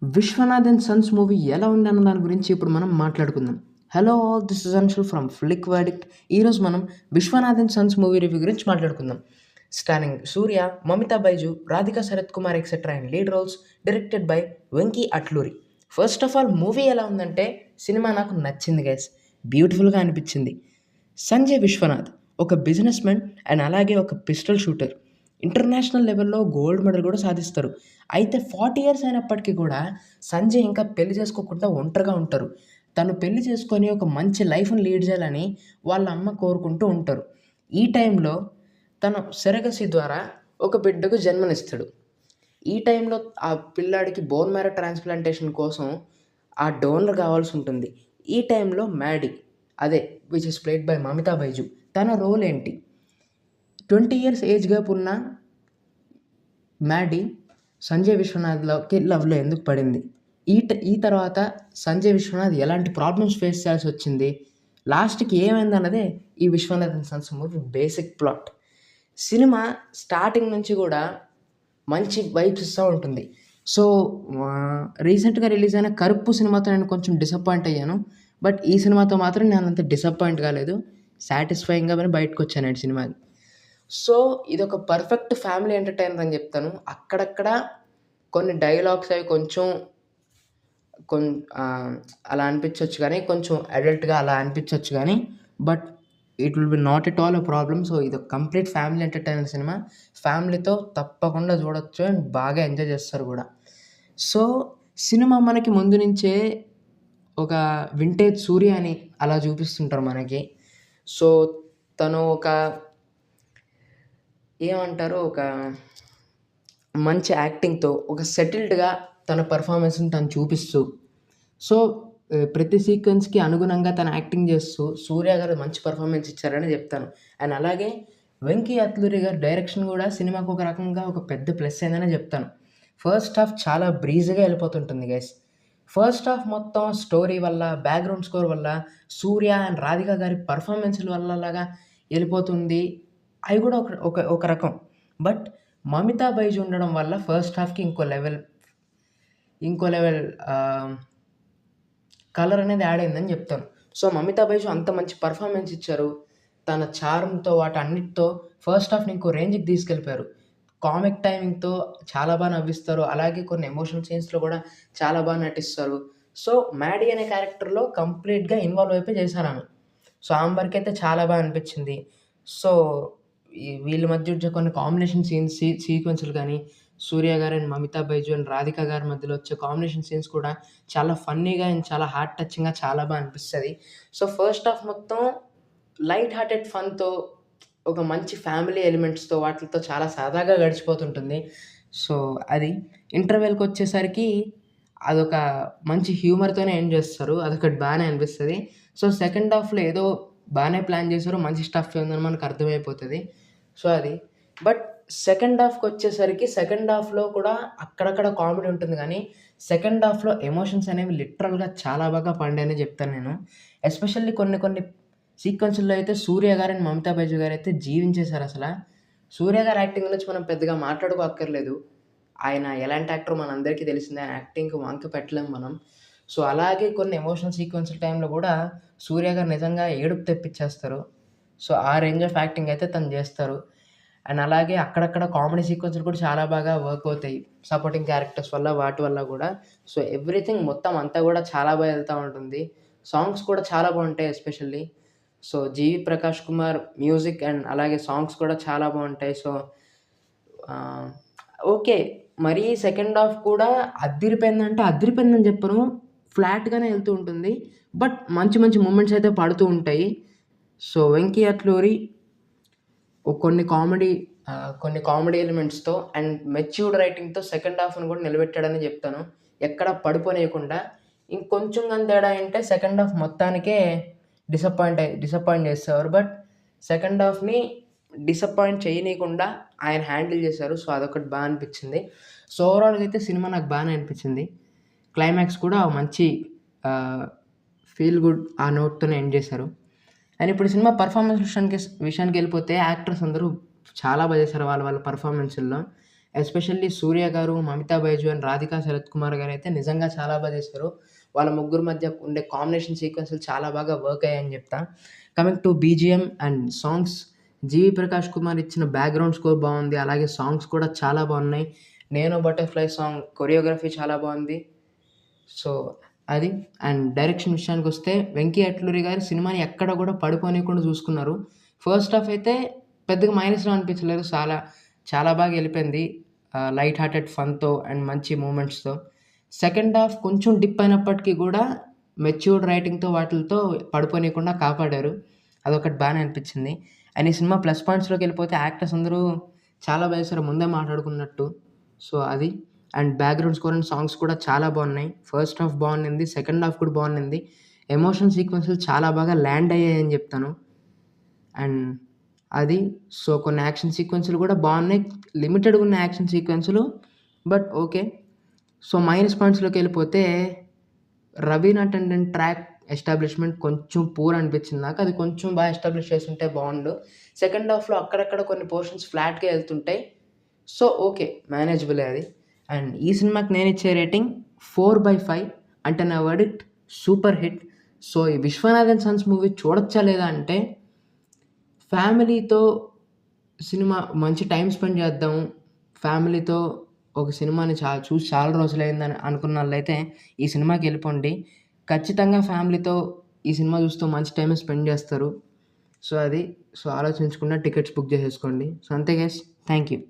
'Vishwanath and sons' movie ఎలా ఉందన్న దాని గురించి ఇప్పుడు మనం మాట్లాడుకుందాం. Hello all, this is Anshul from Flick Verdict. ఈరోజు మనం 'Vishwanath and sons' movie review గురించి మాట్లాడుకుందాం. Starring Suriya, Mamitha Baiju, Radhika Sarath Kumar etcetera in lead roles, directed by Venky Atluri. First of all movie ఎలా ఉందంటే, సినిమా నాకు నచ్చింది గైస్. బ్యూటిఫుల్‌గా అనిపించింది. సంజయ్ విశ్వనాథ్ ఒక బిజినెస్ మ్యాన్ అండ్ అలాగే ఒక పిస్టల్ షూటర్. ఇంటర్నేషనల్ లెవెల్‌లో గోల్డ్ మెడల్ కూడా సాధిస్తారు. అయితే 40 ఇయర్స్ అయినప్పటికీ కూడా సంజయ్ ఇంకా పెళ్లి చేసుకోకుండా ఒంటరిగా ఉంటారు. తను పెళ్లి చేసుకొని ఒక మంచి లైఫ్‌ని లీడ్ చేయాలని వాళ్ళ అమ్మ కోరుకుంటూ ఉంటారు. ఈ టైంలో తను సెరగసీ ద్వారా ఒక బిడ్డకు జన్మనిస్తాడు. ఈ టైంలో ఆ పిల్లాడికి బోన్ మ్యారో ట్రాన్స్‌ప్లాంటేషన్ కోసం ఆ డోనర్ కావాల్సి ఉంటుంది. ఈ టైంలో మ్యాడీ, అదే which is played by Mamitha Baiju, తన రోల్ ఏంటి? 20 ఇయర్స్ ఏజ్ గ్యాప్ ఉన్న మ్యాడీ సంజయ్ విశ్వనాథ్‌లోకి లవ్‌లో ఎందుకు పడింది? ఈ తర్వాత సంజయ్ విశ్వనాథ్ ఎలాంటి ప్రాబ్లమ్స్ ఫేస్ చేయాల్సొచ్చింది? లాస్ట్‌కి ఏమైందన్నదే ఈ 'Vishwanath and sons' movie basic plot. సినిమా స్టార్టింగ్ నుంచి కూడా మంచి వైబ్స్ ఇస్తా ఉంటుంది. సో, రీసెంట్‌గా రిలీజ్ అయిన 'కరుప్పు' సినిమాతో నేను కొంచెం డిసప్పాయింట్ అయ్యాను. బట్ ఈ సినిమాతో మాత్రం నేనంత డిసప్పాయింట్ కాలేదు. సాటిస్ఫైయింగ్‌గానే బయటకొచ్చాను ఈ సినిమాకి. సో, ఇదొక పర్ఫెక్ట్ ఫ్యామిలీ ఎంటర్‌టైనర్ అని చెప్తాను. అక్కడక్కడ కొన్ని డైలాగ్స్ అవి కొంచెం కొన్ ఆహ్, అలా అనిపించొచ్చు గానీ, కొంచెం అడల్ట్‌గా అలా అనిపించొచ్చు గానీ, but it will be not at all a problem. So, ఇదొక కంప్లీట్ ఫ్యామిలీ ఎంటర్‌టైనర్ సినిమా. ఫ్యామిలీతో తప్పకుండా చూడొచ్చు అండ్ బాగా ఎంజాయ్ చేస్తారు గూడా. సో, సినిమా మనకి ముందు నుంచే ఒక వింటేజ్ సూర్యని అలా చూపిస్తుంటారు మనకి. సో, తను ఒక ఏమంటారు, ఒక మంచి యాక్టింగ్‌తో ఒక సెటిల్డ్‌గా తన పెర్ఫార్మన్స్‌ని తను చూపిస్తూ, సో, ప్రతి సీక్వెన్స్‌కి అనుగుణంగా తను యాక్టింగ్ చేస్తూ 'సూర్య' గారు మంచి పెర్ఫార్మన్స్ ఇచ్చారని చెప్తాను. అండ్ అలాగే 'వెంకీ అట్లూరి' గారి డైరెక్షన్ కూడా సినిమాకు ఒక రకంగా ఒక పెద్ద ప్లస్ అయిందనే చెప్తాను. ఫస్ట్ హాఫ్ చాలా బ్రీజీగా వెళ్ళిపోతుంటుంది గైస్. ఫస్ట్ హాఫ్ మొత్తం స్టోరీ వల్ల, బ్యాక్‌గ్రౌండ్ స్కోర్ వల్ల, 'సూర్య' అండ్ 'రాధిక' గారి పెర్ఫార్మన్స్‌ల వల్ల అలాగా వెళ్ళిపోతుంది. అవి కూడా ఒక ఒక ఒక రకం. బట్ 'మమితా బైజు' ఉండడం వల్ల ఫస్ట్ హాఫ్‌కి ఇంకో లెవెల్ కలర్ అనేది యాడ్ అయిందని చెప్తాను. సో, 'మమితా బైజు' అంత మంచి పెర్ఫార్మన్స్ ఇచ్చారు. తన చార్మ్‌తో వాటన్నిటితో ఫస్ట్ హాఫ్‌ని ఇంకో రేంజ్‌కి తీసుకెళ్ళిపోయారు. కామిక్ టైమింగ్‌తో చాలా నవ్విస్తారు. అలాగే కొన్ని ఎమోషనల్ సీన్స్‌లో కూడా చాలా నటిస్తారు. సో, 'మ్యాడీ' అనే క్యారెక్టర్‌లో కంప్లీట్‌గా ఇన్వాల్వ్ అయిపోయి చేశారామె. సో, ఆమె వరకైతే చాలా అనిపించింది. సో, వీళ్ళ మధ్య వచ్చే కొన్ని కాంబినేషన్ సీన్స్, సీక్వెన్స్‌లు గానీ, 'సూర్య' గారు అండ్ 'మమితా బైజు' అండ్ 'రాధిక' గారి మధ్యలో వచ్చే కాంబినేషన్ సీన్స్ కూడా చాలా ఫన్నీగా అండ్ చాలా హార్ట్ టచింగ్‌గా చాలా అనిపిస్తది. సో, ఫస్ట్ హాఫ్ మొత్తం లైట్ హార్టెడ్ ఫన్‌తో, ఒక మంచి ఫ్యామిలీ ఎలిమెంట్స్‌తో వాటిలతో చాలా సరదాగా గడిచిపోతుంటుంది. సో, అది ఇంటర్వెల్‌కొచ్చేసరికి అదొక మంచి హ్యూమర్‌తోనే ఎండ్ చేస్తారు. అదొకటి అనిపిస్తది. సో, సెకండ్ హాఫ్‌లో ఏదో ప్లాన్ చేశారు. మంచి స్టఫే ఉందని మనకు అర్థమైపోతది. సో, అది. బట్ సెకండ్ హాఫ్‌లో కూడా అక్కడక్కడ కామెడీ ఉంటుంది గానీ, సెకండ్ హాఫ్‌లో ఎమోషన్స్ అనేవి లిటరల్‌గా చాలా పండాయనే చెప్తాను నేను. ఎస్పెషల్లీ కొన్ని కొన్ని సీక్వెన్స్‌ల్లో అయితే 'సూర్య' గారు అండ్ 'మమితా బైజు' గారైతే జీవించేశారసల. 'సూర్య' గారి యాక్టింగ్ గురించి మనం పెద్దగా మాట్లాడుకోక్కర్లేదు. ఆయన ఎలాంటి యాక్టరో మనందరికీ తెలిసిందే. ఆయన యాక్టింగ్‌కి వంక పెట్టలేం మనం. సో, అలాగే కొన్ని ఎమోషనల్ సీక్వెన్స్‌ల టైంలో గూడా 'సూర్య' గారు నిజంగా ఏడుపు తెప్పిచ్చేస్తారు. సో, ఆ రేంజ్ ఆఫ్ యాక్టింగ్ అయితే తను జేస్తారు. అండ్ అలాగే అక్కడక్కడ కామెడీ సీక్వెన్స్‌లు కూడా చాలా వర్క్ అవుతాయి. సపోర్టింగ్ క్యారెక్టర్స్ వల్ల, వాటి వల్ల గూడా. సో, ఎవ్రీథింగ్ మొత్తం అంతా గూడా చాలా ఎళ్తా ఉంటుంది. సాంగ్స్ కూడా చాలా బావుంటాయి especially. So, 'GV Prakash Kumar' music and అలాగే సాంగ్స్ కూడా చాలా బావుంటాయి. సో, ఆహ్, ఓకే. మరీ సెకండ్ హాఫ్ కూడా అద్దిరిపోయిందంటే అద్దిరిపోయిందని చెప్పను. ఫ్లాట్‌గానే ఎళ్తూ ఉంటుంది. బట్ మంచి మంచి మూమెంట్స్ అయితే పడుతూ ఉంటాయి. సో, 'వెంకీ అట్లూరి' కొన్ని కామెడీ ఎలిమెంట్స్‌తో అండ్ మెచ్యూర్డ్ రైటింగ్‌తో సెకండ్ హాఫ్‌ని కూడా నిలబెట్టాడనే చెప్తాను. ఎక్కడ పడిపోనీయకుండా. ఇంకొంచెం గాని తేడా అయింటే సెకండ్ హాఫ్ మొత్తానికే డిసప్పాయింట్ చేసేవారు. బట్ సెకండ్ హాఫ్‌ని డిసప్పాయింట్ చేయనీయకుండా ఆయన హ్యాండిల్ చేశారు. సో, అదొకటి అనిపిచ్చింది. సో, ఓవరాల్‌గా అయితే సినిమా నాకు అనిపిచ్చింది. క్లైమాక్స్ కూడా మంచి ఆహ్, ఫీల్ గుడ్ ఆ నోట్‌తోనే ఎండ్ చేశారు. అండ్ ఇప్పుడు సినిమా పెర్ఫార్మన్స్ విషయానికెళ్ళిపోతే యాక్టర్స్ అందరూ చాలా చేశారు వాళ్ళ వాళ్ళ పెర్ఫార్మన్స్‌ల్లో. ఎస్పెషల్లీ సూర్య గారు, మమితా బైజు అండ్ రాధికా శరత్ కుమార్ గారైతే నిజంగా చాలా బా చేశారు. వాళ్ళ ముగ్గురు మధ్య ఉండే కాంబినేషన్ సీక్వెన్సులు చాలా బాగా వర్క్ అయ్యాయని చెప్తా. Coming to BGM and songs, GV Prakash Kumar ఇచ్చిన బ్యాక్‌గ్రౌండ్ స్కోర్ బావుంది. అలాగే సాంగ్స్ కూడా చాలా బావున్నాయి. 'నేను బటర్‌ఫ్లై' సాంగ్ కొరియోగ్రఫీ చాలా బావుంది. సో, అది. అండ్ డైరెక్షన్ విషయానికొస్తే వెంకీ అట్లూరి గారు సినిమాని ఎక్కడ గూడా పడిపోనీయకుండా చూసుకున్నారు. ఫస్ట్ హాఫ్ అయితే పెద్దగా మైనస్‌లో అనిపించలేదు. చాలా బాగా ఎళ్ళిపోయింది. లైట్ హార్టెడ్ ఫన్‌తో అండ్ మంచి మూమెంట్స్‌తో. సెకండ్ హాఫ్ కొంచెం డిప్ అయినప్పటికీ గూడా మెచ్యూర్డ్ రైటింగ్‌తో వాటిలతో పడిపోనీయకుండా కాపాడారు. అదొకటి బానే అనిపించింది. అండ్ ఈ సినిమా ప్లస్ పాయింట్స్‌లోకెళ్ళిపోతే యాక్టర్స్ అందరూ చాలా బా చేశారు ముందే మాట్లాడుకున్నట్టు. సో, అది. And background score and songs కూడా చాలా బావున్నాయి. ఫస్ట్ హాఫ్ బావుండింది. సెకండ్ హాఫ్ కూడా బావుండింది. ఎమోషన్ సీక్వెన్సులు చాలా బాగా ల్యాండ్ అయ్యాయని చెప్తాను. అండ్ అది. సో, కొన్ని యాక్షన్ సీక్వెన్సులు కూడా బావున్నాయి. లిమిటెడ్‌గా ఉన్న యాక్షన్ సీక్వెన్సులు. But okay. సో, మైనస్ పాయింట్స్‌లోకెళ్ళిపోతే 'రవీనా టండన్' ట్రాక్ ఎస్టాబ్లిష్‌మెంట్ కొంచెం పూర్ అనిపించింది నాకు. అది కొంచెం బాగా ఎస్టాబ్లిష్ చేసుంటే బావుండు. సెకండ్ హాఫ్‌లో అక్కడక్కడ కొన్ని పోర్షన్స్ ఫ్లాట్‌గా ఎళ్తుంటాయి. So, okay. మేనేజబులే అది. అండ్ ఈ సినిమాకి నేనిచ్చే రేటింగ్ 4/5. అంటే నా వర్డిక్ట్ సూపర్ హిట్. సో, ఈ 'విశ్వనాథన్ సన్స్' మూవీ చూడొచ్చా లేదా అంటే, ఫ్యామిలీతో సినిమా మంచి టైమ్ స్పెండ్ చేద్దాం. ఫ్యామిలీతో ఒక సినిమాని చూసి చాలా రోజులయిందని అనుకున్నోళ్ళైతే ఈ సినిమాకెళ్ళిపోండి. ఖచ్చితంగా ఫ్యామిలీతో ఈ సినిమా చూస్తూ మంచి టైమే స్పెండ్ చేస్తారు. సో, అది. సో, ఆలోచించకుండా టికెట్స్ బుక్ చేసేసుకోండి. సో, అంతే గైస్. Thank you.